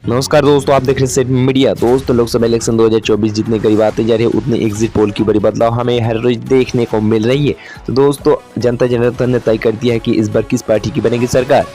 नमस्कार दोस्तों, आप देख रहे हैं सेट मीडिया। दोस्तों, लोकसभा इलेक्शन 2024 जितने करीब आते जा रहे हैं उतने एग्जिट पोल की बड़ी बदलाव हमें हर रोज देखने को मिल रही है। तो दोस्तों, जनता जनार्दन ने तय कर दिया है कि इस बार किस पार्टी की बनेगी सरकार,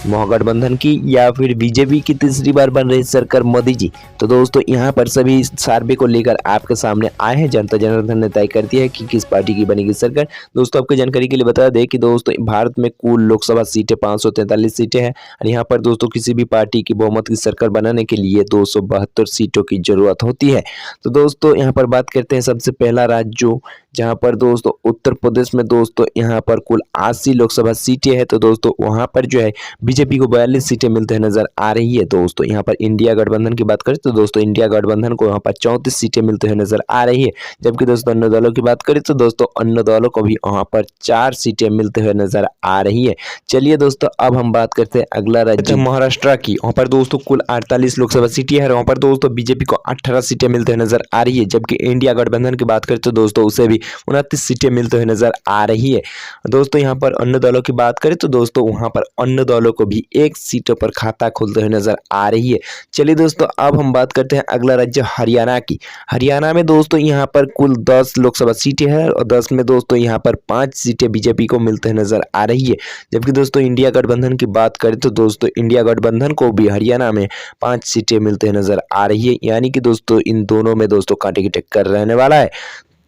महागठबंधन की या फिर बीजेपी की तीसरी बार बन रही सरकार मोदी जी। तो दोस्तों, यहाँ पर सभी सर्वे को लेकर आपके सामने आए हैं। जनता जनार्दन ने तय कर दिया है कि किस पार्टी की बनेगी सरकार। दोस्तों, आपकी जानकारी के लिए बता दें कि दोस्तों भारत में कुल लोकसभा सीटें 543 सीटें हैं और यहाँ पर दोस्तों किसी भी पार्टी की बहुमत की सरकार बनाने के लिए 272 सीटों की जरूरत होती है। तो दोस्तों, यहाँ पर बात करते हैं सबसे पहला राज्य जहाँ पर दोस्तों उत्तर प्रदेश में दोस्तों यहाँ पर कुल 80 लोकसभा सीटें हैं। तो दोस्तों वहाँ पर जो है बीजेपी को 42 सीटें मिलते हुए नजर आ रही है। दोस्तों यहाँ पर इंडिया गठबंधन की बात करें तो दोस्तों इंडिया गठबंधन को यहाँ पर 34 सीटें मिलते हुए नजर आ रही है। जबकि दोस्तों अन्य दलों की बात करें तो दोस्तों अन्य दलों को भी वहाँ पर 4 सीटें मिलते हुए नजर आ रही है। चलिए दोस्तों, अब हम बात करते हैं अगला राज्य महाराष्ट्र की। वहाँ पर दोस्तों कुल 48 लोकसभा सीटें है। वहाँ पर दोस्तों बीजेपी को 18 सीटें मिलते हुए नजर आ रही है। जबकि इंडिया गठबंधन की बात करें तो दोस्तों उसे भी 29 सीटें मिलते हुए नजर आ रही है। दोस्तों यहाँ पर अन्य दलों की बात करें तो दोस्तों वहाँ पर अन्य दलों को भी 1 सीटों पर खाता खोलते हुए नजर आ रही है। चलिए दोस्तों, अब हम बात करते हैं अगला राज्य हरियाणा की। हरियाणा में दोस्तों यहाँ पर कुल 10 लोकसभा सीटें हैं और 10 में दोस्तों यहाँ पर 5 सीटें बीजेपी को मिलते हुए नजर आ रही है। जबकि दोस्तों इंडिया गठबंधन की बात करें तो दोस्तों इंडिया गठबंधन को भी हरियाणा में 5 सीटें मिलते हुए नजर आ रही है। यानी कि दोस्तों इन दोनों में दोस्तों कांटे की टक्कर रहने वाला है।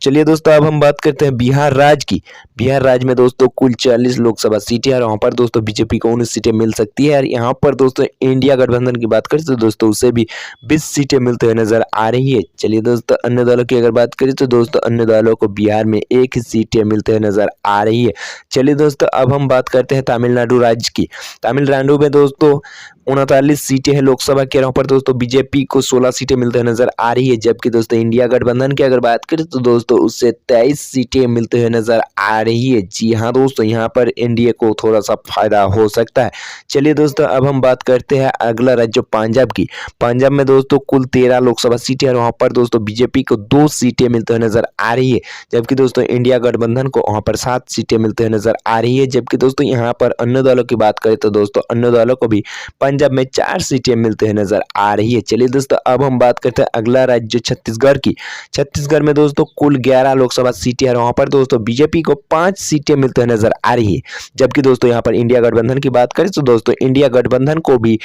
चलिए दोस्तों, अब हम बात करते हैं बिहार राज्य की। बिहार राज्य में दोस्तों कुल 40 लोकसभा सीटें हैं और वहाँ पर दोस्तों बीजेपी को 19 सीटें मिल सकती है। और यहाँ पर दोस्तों इंडिया गठबंधन की बात करें तो दोस्तों उसे भी 20 सीटें मिलते हुए नजर आ रही है। चलिए दोस्तों, अन्य दलों की अगर बात करें तो दोस्तों अन्य दलों को बिहार में 1 ही सीटें मिलते हुए नजर आ रही है। चलिए दोस्तों, अब हम बात करते हैं तमिलनाडु राज्य की। तमिलनाडु में दोस्तों 39 सीटें हैं लोकसभा के। यहाँ पर दोस्तों बीजेपी को 16 सीटें मिलते हुए नजर आ रही है। जबकि दोस्तों इंडिया गठबंधन की अगर बात करें तो दोस्तों उससे 23 सीटें मिलते हुए नजर आ रही है। जी हाँ दोस्तों, यहाँ पर एनडीए को थोड़ा सा फायदा हो सकता है। चलिए दोस्तों, अब हम बात करते हैं अगला राज्य पंजाब की। पंजाब में दोस्तों कुल 13 लोकसभा सीटें हैं और वहाँ पर दोस्तों बीजेपी को 2 सीटें मिलते हुए नजर आ रही है। जबकि दोस्तों इंडिया गठबंधन को वहाँ पर 7 सीटें मिलते हुए नजर आ रही है। जबकि दोस्तों यहाँ पर अन्य दलों की बात करें तो दोस्तों अन्य दलों को भी पंजाब में 4 सीटें मिलते हुए नजर आ रही है। चलिए दोस्तों, अब हम बात करते हैं अगला राज्य छत्तीसगढ़ की। छत्तीसगढ़ में दोस्तों कुल 11 लोकसभा सीटें हैं। वहां पर दोस्तों बीजेपी को 5 सीटें मिलते हुए नजर आ रही है। जबकि दोस्तों यहाँ पर इंडिया गठबंधन की बात करें तो दोस्तों इंडिया गठबंधन को भी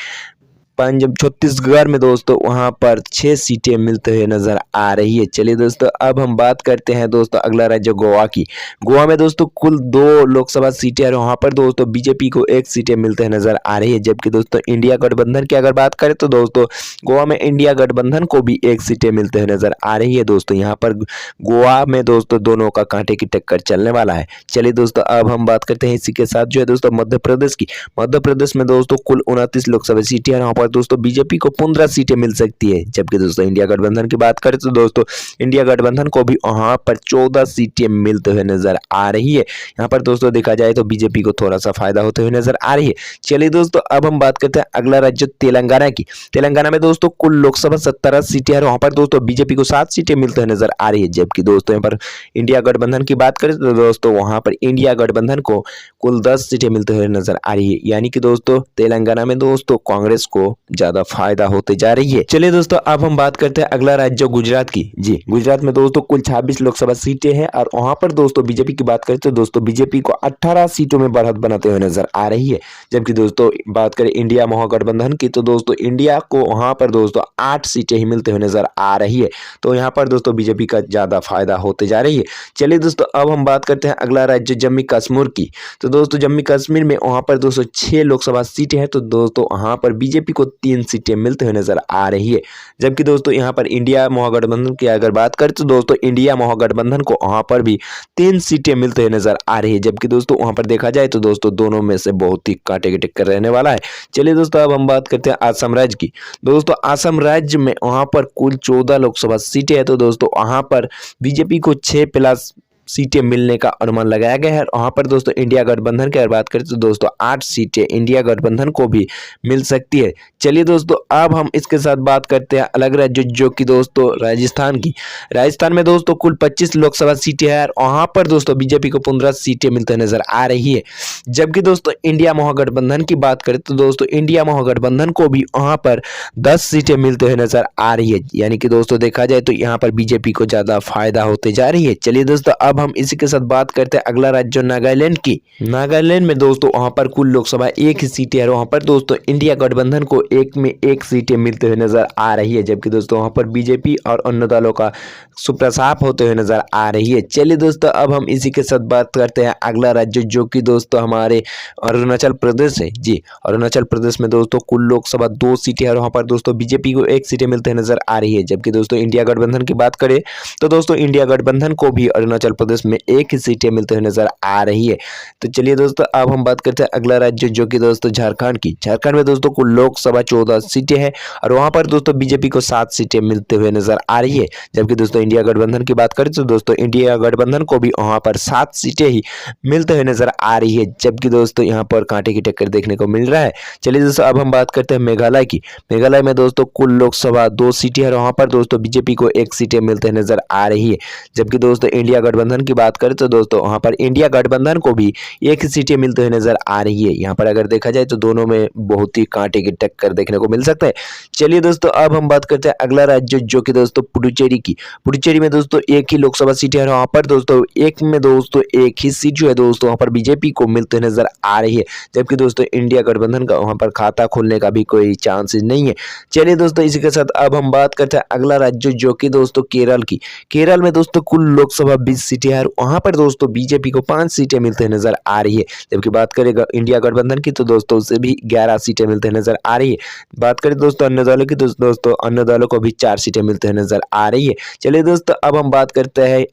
पंजाब छत्तीसगढ़ में दोस्तों वहां पर 6 सीटें मिलते हुए नजर आ रही है। चलिए दोस्तों, अब हम बात करते हैं दोस्तों अगला राज्य गोवा की। गोवा में दोस्तों कुल 2 लोकसभा सीटें और वहां पर दोस्तों बीजेपी को 1 सीटें मिलते हुए नजर आ रही है। जबकि दोस्तों इंडिया गठबंधन की अगर बात करें तो दोस्तों गोवा में इंडिया गठबंधन को भी 1 सीटें मिलते हुए नजर आ रही है। दोस्तों यहाँ पर गोवा में दोस्तों दोनों का कांटे की टक्कर चलने वाला है। चलिए दोस्तों, अब हम बात करते हैं इसी के साथ जो है दोस्तों मध्य प्रदेश की। मध्य प्रदेश में दोस्तों कुल 29 लोकसभा सीटें और वहां पर दोस्तों बीजेपी को 15 सीटें मिल सकती है। जबकि दोस्तों इंडिया गठबंधन की बात करें तो दोस्तों इंडिया गठबंधन को भी वहां पर 14 सीटें मिलते हुए नजर आ रही है। यहाँ पर दोस्तों देखा जाए तो बीजेपी को थोड़ा सा फायदा होते हुए नजर आ रही है। चलिए दोस्तों, अब हम बात करते हैं अगला राज्य तेलंगाना की। तेलंगाना में दोस्तों कुल लोकसभा 17 सीटें और वहां पर दोस्तों बीजेपी को 7 सीटें मिलते हुए नजर आ रही है। जबकि दोस्तों यहाँ पर इंडिया गठबंधन की बात करें तो दोस्तों वहां पर इंडिया गठबंधन को कुल 10 सीटें मिलते हुए नजर आ रही है। यानी कि दोस्तों तेलंगाना में दोस्तों कांग्रेस को ज्यादा फायदा होते जा रही है। चलिए दोस्तों, अब हम बात करते हैं अगला राज्य गुजरात की। जी, गुजरात में दोस्तों कुल 26 लोकसभा सीटें हैं और वहां पर दोस्तों बीजेपी की बात करें तो दोस्तों बीजेपी को 18 सीटों में बढ़त बनाते हुए नजर आ रही है। जबकि दोस्तों बात करें इंडिया महागठबंधन की तो दोस्तों इंडिया को वहां पर दोस्तों 8 सीटें ही मिलते हुए नजर आ रही है। तो यहाँ पर दोस्तों बीजेपी का ज्यादा फायदा होते जा रही है। चलिए दोस्तों, अब हम बात करते हैं अगला राज्य जम्मू कश्मीर की। तो दोस्तों जम्मू कश्मीर में वहां पर दोस्तों 6 लोकसभा सीटें हैं। तो दोस्तों वहां पर बीजेपी को 3 सीटें मिलते हुए नजर आ रही है। जबकि दोस्तों यहाँ पर इंडिया महागठबंधन की अगर बात करें तो दोस्तों इंडिया महागठबंधन को वहां पर भी 3 सीटें मिलते हुए नजर आ रही है। जबकि दोस्तों वहां पर देखा जाए तो दोस्तों दोनों में से बहुत ही कांटे की टक्कर रहने वाला है। चलिए दोस्तों, अब हम बात करते हैं असम राज्य की। दोस्तों असम राज्य में वहां पर कुल 14 लोकसभा सीटें हैं। तो दोस्तों वहां पर बीजेपी को 6 प्लस सीटें मिलने का अनुमान लगाया गया है। वहाँ पर दोस्तों इंडिया गठबंधन की अगर बात करें तो दोस्तों 8 सीटें इंडिया गठबंधन को भी मिल सकती है। चलिए दोस्तों अब हम इसके साथ बात करते हैं अलग राज्य जो कि दोस्तों राजस्थान की। राजस्थान में दोस्तों कुल 25 लोकसभा सीटें हैं और वहाँ पर दोस्तों बीजेपी को 15 सीटें मिलते नजर आ रही है। जबकि दोस्तों इंडिया महागठबंधन की बात करें तो दोस्तों इंडिया महागठबंधन को भी वहाँ पर 10 सीटें मिलते हुए नजर आ रही है। यानी कि दोस्तों देखा जाए तो यहाँ पर बीजेपी को ज्यादा फायदा होते जा रही है। चलिए दोस्तों अब हम इसी के साथ बात करते हैं अगला राज्य नागालैंड की। नागालैंड में दोस्तों वहां पर कुल लोकसभा एक ही सीट है और वहां पर दोस्तों इंडिया गठबंधन को एक में एक सीटें मिलते हुए नजर आ रही है। जबकि दोस्तों वहां पर बीजेपी और अन्य दलों का सुप्रसाप होते हुए नजर आ रही है। चलिए दोस्तों अब हम इसी के साथ बात करते हैं अगला राज्य जो कि दोस्तों हमारे अरुणाचल प्रदेश है। जी अरुणाचल प्रदेश में दोस्तों कुल लोकसभा 2 सीटें है और वहां पर दोस्तों बीजेपी को 1 सीटें मिलते हुए नजर आ रही है। जबकि दोस्तों इंडिया गठबंधन की बात करें तो दोस्तों इंडिया गठबंधन को भी अरुणाचल प्रदेश में 1 ही सीटें मिलते हुए नजर आ रही है। तो चलिए दोस्तों अब हम बात करते हैं अगला राज्य जो कि दोस्तों झारखंड की। झारखंड में दोस्तों कुल लोकसभा 14 सीटें हैं और वहां पर दोस्तों बीजेपी को 7 सीटें मिलते हुए नजर आ रही है। जबकि दोस्तों इंडिया गठबंधन की बात करें तो दोस्तों इंडिया गठबंधन को भी वहां पर 7 सीटें ही मिलते हुए नजर आ रही है। जबकि दोस्तों यहाँ पर कांटे की टक्कर देखने को मिल रहा है। चलिए दोस्तों अब हम बात करते हैं मेघालय की। मेघालय में दोस्तों कुल लोकसभा 2 सीटें है और वहां पर दोस्तों बीजेपी को 1 सीटें मिलते हुए नजर आ रही है। जबकि दोस्तों इंडिया गठबंधन की बात करें तो दोस्तों वहां पर इंडिया गठबंधन को भी 1 सीटें मिलते हुए नजर आ रही है। यहाँ पर अगर देखा जाए तो दोनों में बहुत ही कांटे की टक्कर देखने को मिल सकता है। चलिए दोस्तों अब हम बात करते हैं अगला राज्य जो कि दोस्तों पुडुचेरी की। पुडुचेरी में दोस्तों एक ही लोकसभा सीट है वहां पर दोस्तों एक में दोस्तों एक ही सीट जो है दोस्तों वहां पर बीजेपी को मिलते नजर आ रही है। जबकि दोस्तों इंडिया गठबंधन का वहां पर खाता खोलने का भी कोई चांसेस नहीं है। चलिए दोस्तों इसी के साथ अब हम बात करते हैं अगला राज्य जो कि दोस्तों केरल की। केरल में दोस्तों कुल लोकसभा 20 सीटें है वहां पर दोस्तों बीजेपी को 5 सीटें मिलते नजर आ रही है। जबकि बात करें इंडिया गठबंधन की तो दोस्तों उसे भी 11 सीटें मिलते नजर आ रही है। बात करें दोस्तों अन्य दलों की तो दोस्तों अन्य दलों को भी 4 सीटें मिलते नजर आ रही है। चलिए दोस्तों अब हम बात करते हैं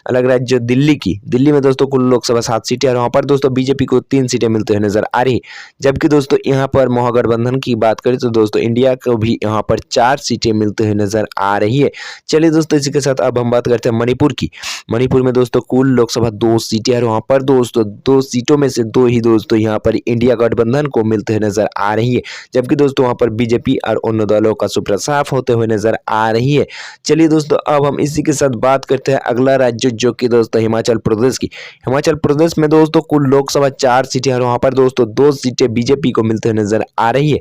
अलग राज्य दिल्ली की। दिल्ली में दोस्तों कुल लोकसभा 7 सीटें और वहां पर दोस्तों बीजेपी को 3 सीटें मिलते हुए नजर आ रही है। जबकि दोस्तों यहाँ पर महागठबंधन की बात करें तो दोस्तों इंडिया को भी यहाँ पर 4 सीटें मिलते हुए नजर आ रही है। चलिए दोस्तों इसी के साथ अब हम बात करते हैं मणिपुर की। मणिपुर में दोस्तों कुल लोकसभा 2 सीटें और वहां पर दोस्तों 2 सीटों में से 2 ही दोस्तों यहाँ पर इंडिया गठबंधन को मिलते हुए नजर आ रही है। जबकि दोस्तों वहां पर बीजेपी और अन्य दलों का सुप्रसाफ होते हुए नजर आ रही है। चलिए दोस्तों अब हम इसी के साथ बात करते हैं अगला राज्य जो कि दोस्तों हिमाचल प्रदेश की। हिमाचल प्रदेश में दोस्तों कुल लोकसभा 4 सीटें और वहां पर दोस्तों 2 सीटें बीजेपी को मिलते हुए नजर आ रही है।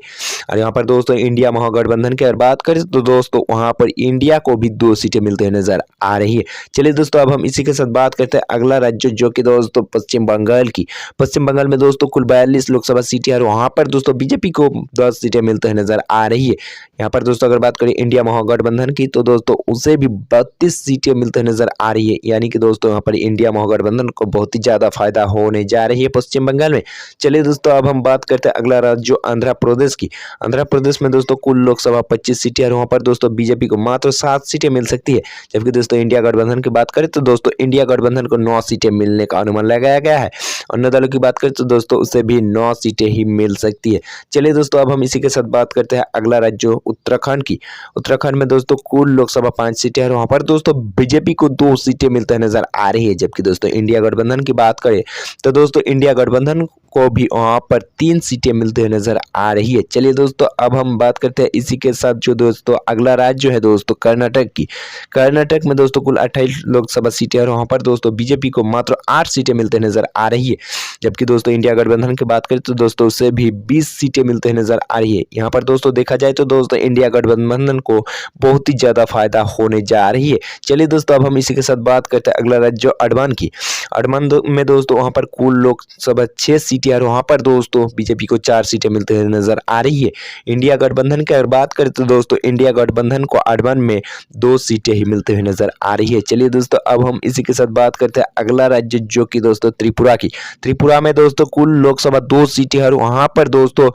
और यहाँ पर दोस्तों इंडिया महागठबंधन की अगर बात करें तो दोस्तों वहां पर इंडिया को भी 2 सीटें मिलते हुए नजर आ रही है। चलिए दोस्तों अब हम इसी के साथ बात करते हैं अगला राज्य जो कि दोस्तों पश्चिम बंगाल की। पश्चिम बंगाल में दोस्तों कुल 42 लोकसभा सीटें और वहां पर दोस्तों बीजेपी को 10 सीटें मिलते हुए नजर आ रही है। यहाँ पर दोस्तों अगर बात करें इंडिया महागठबंधन की तो दोस्तों उसे भी 32 सीटें मिलते हुए नजर आ रही है। यानी कि दोस्तों यहाँ पर इंडिया महागठबंधन को बहुत ही ज्यादा फायदा होने जा रही है पश्चिम बंगाल में। चलिए दोस्तों अब हम बात करते हैं अगला राज्य आंध्र प्रदेश की। आंध्र प्रदेश में दोस्तों कुल लोकसभा 25 सीटें और वहां पर दोस्तों बीजेपी को मात्र 7 सीटें मिल सकती है। जबकि दोस्तों इंडिया गठबंधन की बात करें तो दोस्तों इंडिया गठबंधन को 9 सीटें मिलने का अनुमान लगाया गया है। अन्य दलों की बात करें तो दोस्तों उसे भी 9 सीटें ही मिल सकती है। चलिए दोस्तों अब हम इसी के साथ बात करते हैं अगला राज्य उत्तराखंड की। उत्तराखंड में दोस्तों कुल लोकसभा 5 सीटें और वहां पर दोस्तों बीजेपी को 2 सीटें मिलते नजर आ रही है। जबकि दोस्तों इंडिया गठबंधन की बात करें तो दोस्तों इंडिया गठबंधन को भी वहां पर 3 सीटें मिलते हुए नजर आ रही है। चलिए दोस्तों अब हम बात करते हैं इसी के साथ जो दोस्तों अगला राज्य है दोस्तों कर्नाटक की। कर्नाटक में दोस्तों कुल 28 लोकसभा सीटें और वहां पर दोस्तों बीजेपी को मात्र 8 सीटें मिलते नजर आ रही है। जबकि दोस्तों इंडिया गठबंधन की बात करें तो दोस्तों उसे भी 20 सीटें मिलते हुए नजर आ रही है। यहाँ पर दोस्तों देखा जाए तो दोस्तों इंडिया गठबंधन को बहुत ही ज्यादा फायदा होने जा रही है। चलिए दोस्तों अब हम इसी के साथ बात करते हैं अगला राज्य अंडमान की। अंडमान में दोस्तों वहां पर कुल लोकसभा 6 सीटें और वहां पर दोस्तों बीजेपी को 4 सीटें मिलते हुए नजर आ रही है। इंडिया गठबंधन की अगर बात करें तो दोस्तों इंडिया गठबंधन को अंडमान में 2 सीटें ही मिलते हुए नजर आ रही है। चलिए दोस्तों अब हम इसी के साथ बात करते हैं अगला राज्य जो कि दोस्तों त्रिपुरा की। त्रिपुरा में दोस्तों कुल लोकसभा 2 सीटें और वहां पर दोस्तों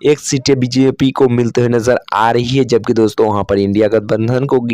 1 सीटें बीजेपी को मिलते हुए नजर आ रही है। जबकि दोस्तों वहां पर इंडिया गठबंधन को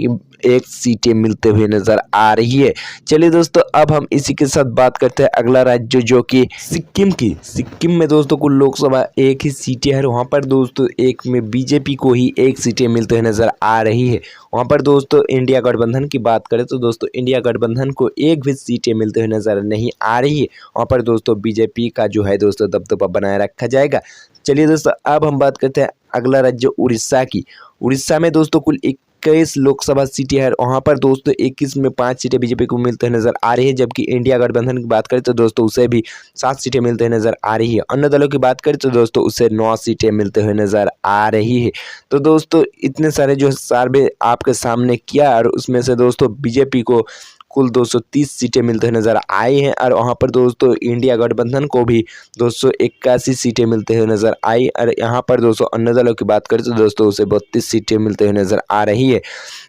1 सीटें मिलते हुए नजर आ रही है। है। चलिए दोस्तों, अब हम इसी के साथ बात करते हैं अगला राज्य जो कि सिक्किम की। सिक्किम में दोस्तों कुल लोकसभा एक ही सीटें है। वहाँ पर दोस्तों एक में बीजेपी को ही एक सीटें मिलते हुए नजर आ रही है। वहाँ पर दोस्तों इंडिया गठबंधन की बात करें तो दोस्तों इंडिया गठबंधन को एक भी सीटें मिलते हुए नजर नहीं आ रही है। वहाँ पर दोस्तों बीजेपी का जो है दोस्तों दबदबा बनाए रखा जाएगा। चलिए दोस्तों, अब हम बात करते हैं अगला राज्य उड़ीसा की। उड़ीसा में दोस्तों कुल 21 लोकसभा सीटें हैं। वहाँ पर दोस्तों 21 में 5 सीटें बीजेपी को मिलते हुए नजर आ रही है, जबकि इंडिया गठबंधन की बात करें तो दोस्तों उसे भी 7 सीटें मिलते हुए नजर आ रही है। अन्य दलों की बात करें तो दोस्तों उसे 9 सीटें मिलते हुए नजर आ रही है। तो दोस्तों इतने सारे जो सर्वे आपके सामने किया और उसमें से दोस्तों बीजेपी को कुल 230 सीटें मिलते हुए नजर आई हैं और वहाँ पर दोस्तों इंडिया गठबंधन को भी 281 सीटें मिलते हुए नजर आई। और यहाँ पर दोस्तों अन्य दलों की बात करें तो दोस्तों उसे 32 सीटें मिलते हुए नजर आ रही है।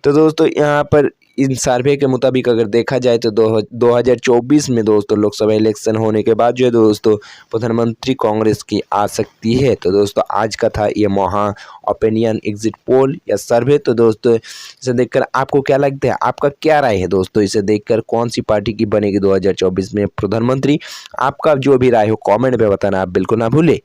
तो दोस्तों यहाँ पर इन सर्वे के मुताबिक अगर देखा जाए तो 2024 में दोस्तों लोकसभा इलेक्शन होने के बाद जो है दोस्तों प्रधानमंत्री कांग्रेस की आ सकती है। तो दोस्तों आज का था ये महा ओपिनियन एग्जिट पोल या सर्वे। तो दोस्तों इसे देखकर आपको क्या लगता है, आपका क्या राय है दोस्तों? इसे देखकर कौन सी पार्टी की बनेगी 2024 में प्रधानमंत्री? आपका जो भी राय हो कमेंट में बताना आप बिल्कुल ना भूले।